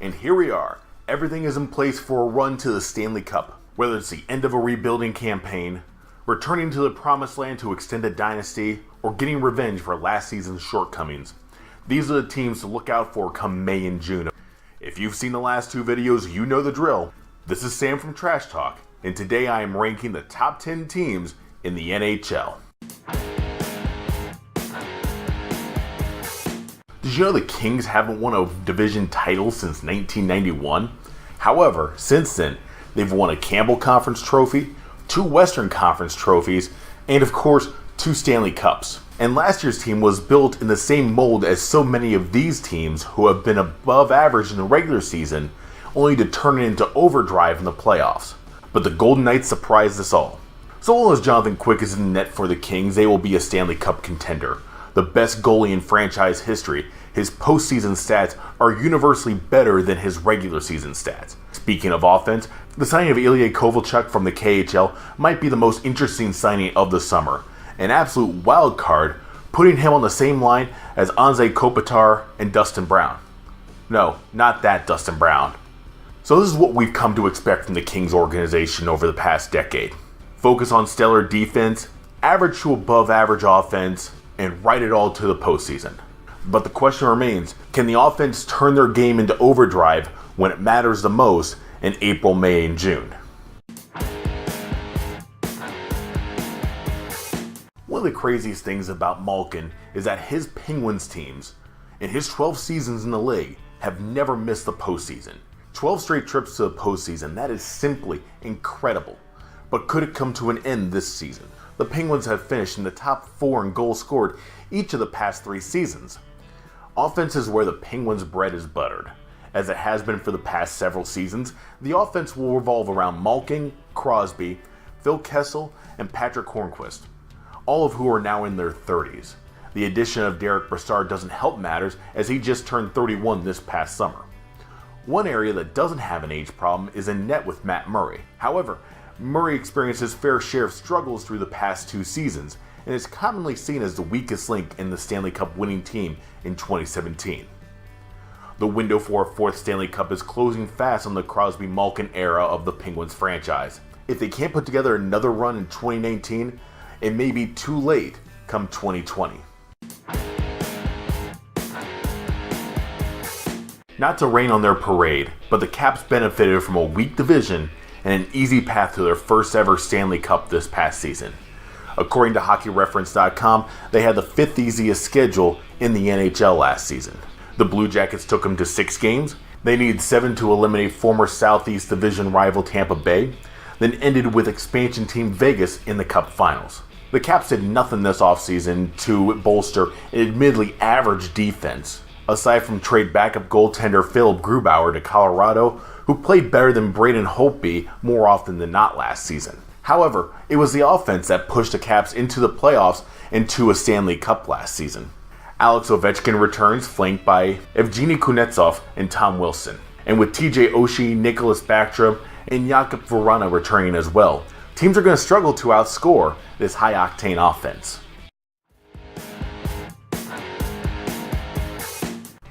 And here we are. Everything is in place for a run to the Stanley Cup. Whether it's the end of a rebuilding campaign, returning to the promised land to extend a dynasty, or getting revenge for last season's shortcomings, these are the teams to look out for come May and June. If you've seen the last two videos, you know the drill. This is Sam from Trash Talk, and today I am ranking the top 10 teams in the NHL. Did you know the Kings haven't won a division title since 1991? However, since then, they've won a Campbell Conference trophy, 2 Western Conference trophies, and of course, 2 Stanley Cups. And last year's team was built in the same mold as so many of these teams who have been above average in the regular season, only to turn it into overdrive in the playoffs. But the Golden Knights surprised us all. So long as Jonathan Quick is in the net for the Kings, they will be a Stanley Cup contender. The best goalie in franchise history, his postseason stats are universally better than his regular season stats. Speaking of offense, the signing of Ilya Kovalchuk from the KHL might be the most interesting signing of the summer. An absolute wild card, putting him on the same line as Anze Kopitar and Dustin Brown. No, not that Dustin Brown. So this is what we've come to expect from the Kings organization over the past decade. Focus on stellar defense, average to above average offense, and ride it all to the postseason. But the question remains, can the offense turn their game into overdrive when it matters the most in April, May, and June? One of the craziest things about Malkin is that his Penguins teams, in his 12 seasons in the league, have never missed the postseason. 12 straight trips to the postseason, that is simply incredible. But could it come to an end this season? The Penguins have finished in the top 4 in goals scored each of the past 3 seasons. Offense is where the Penguins' bread is buttered. As it has been for the past several seasons, the offense will revolve around Malkin, Crosby, Phil Kessel, and Patrick Hornqvist, all of who are now in their 30s. The addition of Derek Brassard doesn't help matters as he just turned 31 this past summer. One area that doesn't have an age problem is in net with Matt Murray. However, Murray experienced his fair share of struggles through the past 2 seasons and is commonly seen as the weakest link in the Stanley Cup winning team in 2017. The window for a 4th Stanley Cup is closing fast on the Crosby-Malkin era of the Penguins franchise. If they can't put together another run in 2019, it may be too late come 2020. Not to rain on their parade, but the Caps benefited from a weak division and an easy path to their first ever Stanley Cup this past season. According to HockeyReference.com, they had the 5th easiest schedule in the NHL last season. The Blue Jackets took them to 6 games. They needed 7 to eliminate former Southeast Division rival Tampa Bay, then ended with expansion team Vegas in the Cup Finals. The Caps did nothing this offseason to bolster an admittedly average defense, aside from trade backup goaltender Philip Grubauer to Colorado, who played better than Braden Holtby more often than not last season. However, it was the offense that pushed the Caps into the playoffs and to a Stanley Cup last season. Alex Ovechkin returns, flanked by Evgeny Kuznetsov and Tom Wilson. And with TJ Oshie, Nicholas Backstrom, and Jakub Vrana returning as well, teams are going to struggle to outscore this high-octane offense.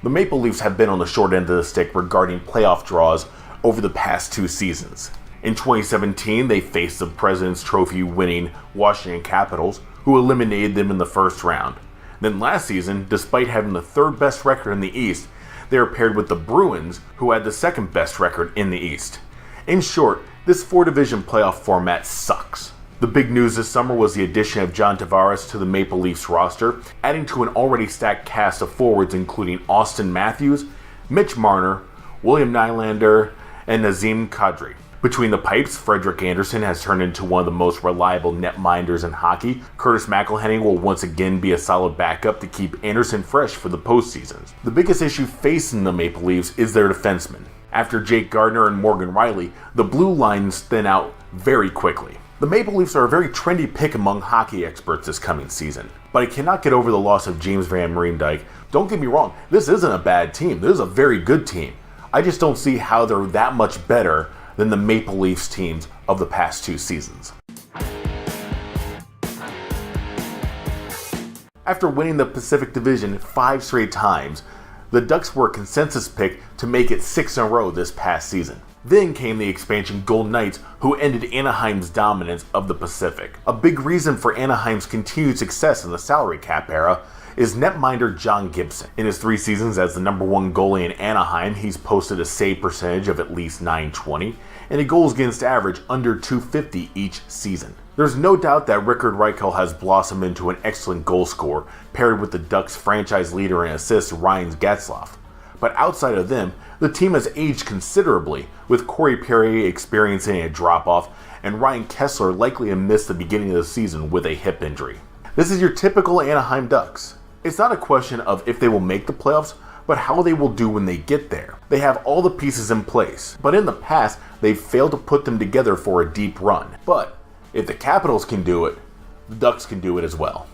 The Maple Leafs have been on the short end of the stick regarding playoff draws over the past 2 seasons. In 2017, they faced the President's Trophy winning Washington Capitals, who eliminated them in the first round. Then last season, despite having the 3rd best record in the East, they were paired with the Bruins, who had the 2nd best record in the East. In short, this 4-division playoff format sucks. The big news this summer was the addition of John Tavares to the Maple Leafs roster, adding to an already stacked cast of forwards including Austin Matthews, Mitch Marner, William Nylander, and Nazem Kadri. Between the pipes, Frederik Andersen has turned into one of the most reliable netminders in hockey. Curtis McElhinney will once again be a solid backup to keep Andersen fresh for the postseasons. The biggest issue facing the Maple Leafs is their defensemen. After Jake Gardiner and Morgan Riley, the blue lines thin out very quickly. The Maple Leafs are a very trendy pick among hockey experts this coming season, but I cannot get over the loss of James Van Riemsdyk. Don't get me wrong, this isn't a bad team. This is a very good team. I just don't see how they're that much better than the Maple Leafs teams of the past 2 seasons. After winning the Pacific Division 5 straight times, The Ducks were a consensus pick to make it 6 in a row this past season. Then came the expansion Golden Knights, who ended Anaheim's dominance of the Pacific. A big reason for Anaheim's continued success in the salary cap era is netminder John Gibson. In his 3 seasons as the #1 goalie in Anaheim, he's posted a save percentage of at least .920 and a goals against average under .250 each season. There's no doubt that Rickard Reichel has blossomed into an excellent goal scorer, paired with the Ducks' franchise leader in assists Ryan Getzlaf. But outside of them, the team has aged considerably, with Corey Perry experiencing a drop-off and Ryan Kessler likely to miss the beginning of the season with a hip injury. This is your typical Anaheim Ducks. It's not a question of if they will make the playoffs, but how they will do when they get there. They have all the pieces in place, but in the past, they've failed to put them together for a deep run. But if the Capitals can do it, the Ducks can do it as well.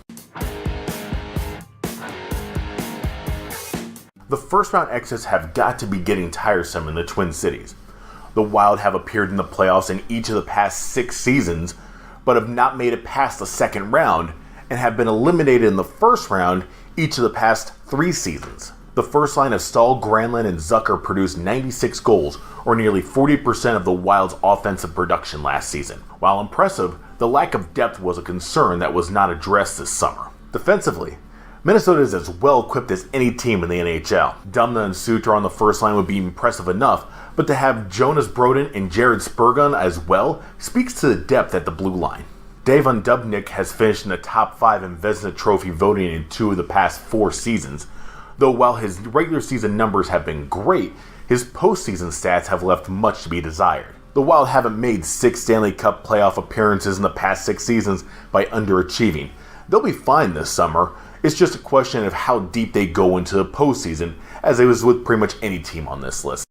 The first-round exits have got to be getting tiresome in the Twin Cities. The Wild have appeared in the playoffs in each of the past 6 seasons, but have not made it past the second round, and have been eliminated in the first round each of the past 3 seasons. The first line of Stahl, Granlund, and Zucker produced 96 goals, or nearly 40% of the Wild's offensive production last season. While impressive, the lack of depth was a concern that was not addressed this summer. Defensively, Minnesota is as well equipped as any team in the NHL. Dumna and Suter on the first line would be impressive enough, but to have Jonas Brodin and Jared Spurgeon as well speaks to the depth at the blue line. Devon Dubnyk has finished in the top 5 in Vezina Trophy voting in 2 of the past 4 seasons, though while his regular season numbers have been great, his postseason stats have left much to be desired. The Wild haven't made 6 Stanley Cup playoff appearances in the past 6 seasons by underachieving. They'll be fine this summer. It's just a question of how deep they go into the postseason, as it was with pretty much any team on this list.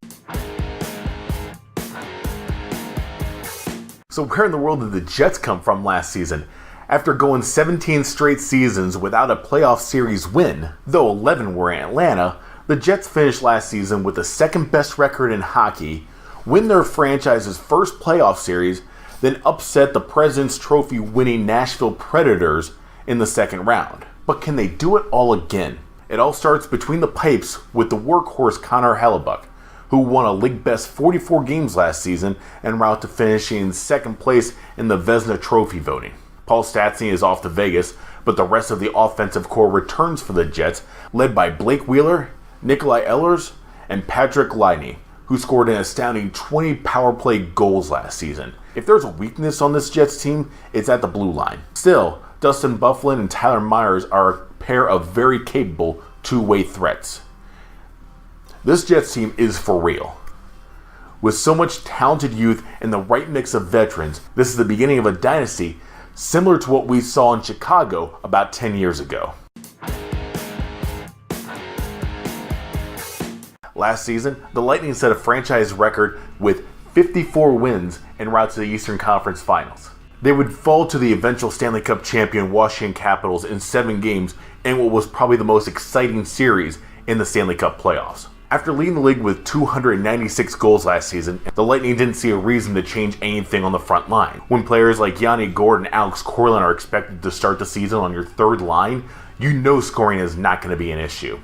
So where in the world did the Jets come from last season? After going 17 straight seasons without a playoff series win, though 11 were in Atlanta, the Jets finished last season with the second best record in hockey, win their franchise's first playoff series, then upset the President's Trophy winning Nashville Predators in the second round. But can they do it all again? It all starts between the pipes with the workhorse Connor Hellebuyck, who won a league-best 44 games last season en route to finishing in second place in the Vezina Trophy voting. Paul Stastny is off to Vegas, but the rest of the offensive core returns for the Jets, led by Blake Wheeler, Nikolai Ehlers, and Patrick Laine, who scored an astounding 20 power play goals last season. If there's a weakness on this Jets team, it's at the blue line. Still, Dustin Byfuglien and Tyler Myers are a pair of very capable two-way threats. This Jets team is for real. With so much talented youth and the right mix of veterans, this is the beginning of a dynasty similar to what we saw in Chicago about 10 years ago. Last season, the Lightning set a franchise record with 54 wins en route to the Eastern Conference Finals. They would fall to the eventual Stanley Cup champion Washington Capitals in 7 games in what was probably the most exciting series in the Stanley Cup playoffs. After leading the league with 296 goals last season, the Lightning didn't see a reason to change anything on the front line. When players like Yanni Gourde and Alex Corlin are expected to start the season on your third line, you know scoring is not going to be an issue.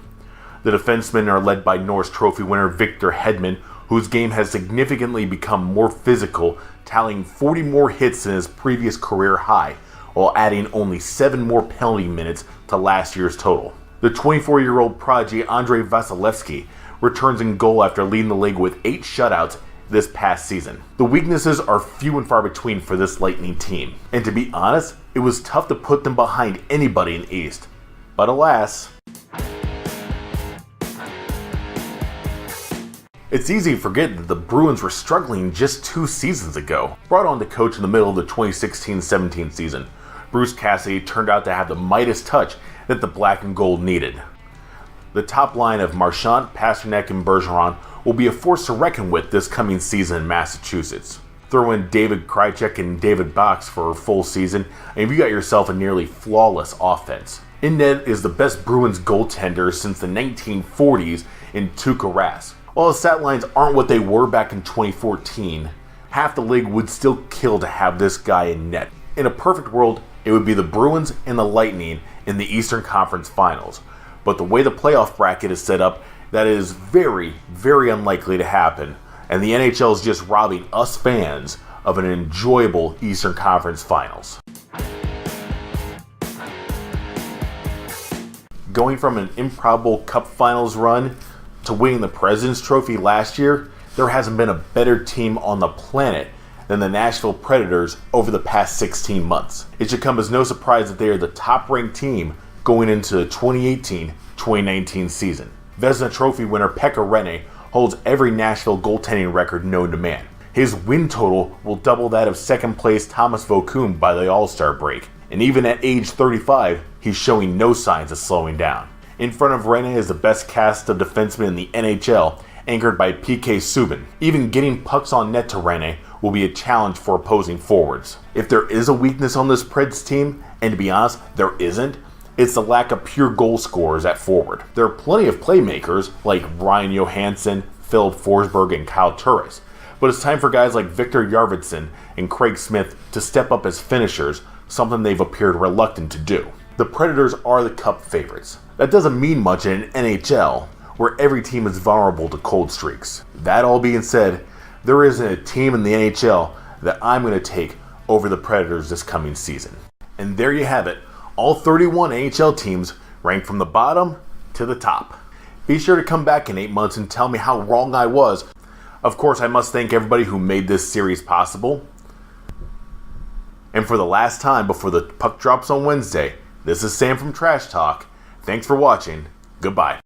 The defensemen are led by Norris Trophy winner Victor Hedman, whose game has significantly become more physical, tallying 40 more hits than his previous career high, while adding only 7 more penalty minutes to last year's total. The 24-year-old prodigy Andrei Vasilevsky returns in goal after leading the league with 8 shutouts this past season. The weaknesses are few and far between for this Lightning team, and to be honest, it was tough to put them behind anybody in the East. But alas, it's easy to forget that the Bruins were struggling just 2 seasons ago. Brought on to coach in the middle of the 2016-17 season, Bruce Cassidy turned out to have the Midas touch that the black and gold needed. The top line of Marchand, Pasternak, and Bergeron will be a force to reckon with this coming season in Massachusetts. Throw in David Krejci and David Box for a full season, and you got yourself a nearly flawless offense. In net is the best Bruins goaltender since the 1940s in Tuukka Rask. While his stat lines aren't what they were back in 2014, half the league would still kill to have this guy in net. In a perfect world, it would be the Bruins and the Lightning in the Eastern Conference Finals. But the way the playoff bracket is set up, That is very, very unlikely to happen, and the NHL is just robbing us fans of an enjoyable Eastern Conference Finals. Going from an improbable Cup Finals run to winning the President's Trophy last year, there hasn't been a better team on the planet than the Nashville Predators over the past 16 months. It should come as no surprise that they are the top-ranked team going into the 2018-2019 season. Vezina Trophy winner Pekka Rinne holds every Nashville goaltending record known to man. His win total will double that of second-place Thomas Vokoun by the All-Star break. And even at age 35, he's showing no signs of slowing down. In front of Rinne is the best cast of defensemen in the NHL, anchored by PK Subban. Even getting pucks on net to Rinne will be a challenge for opposing forwards. If there is a weakness on this Preds team, and to be honest, there isn't, it's the lack of pure goal scorers at forward. There are plenty of playmakers like Ryan Johansson, Philip Forsberg, and Kyle Turris, but it's time for guys like Victor Arvidsson and Craig Smith to step up as finishers, something they've appeared reluctant to do. The Predators are the Cup favorites. That doesn't mean much in an NHL, where every team is vulnerable to cold streaks. That all being said, there isn't a team in the NHL that I'm going to take over the Predators this coming season. And there you have it, all 31 NHL teams ranked from the bottom to the top. Be sure to come back in 8 months and tell me how wrong I was. Of course, I must thank everybody who made this series possible. And for the last time before the puck drops on Wednesday, this is Sam from Trash Talk. Thanks for watching. Goodbye.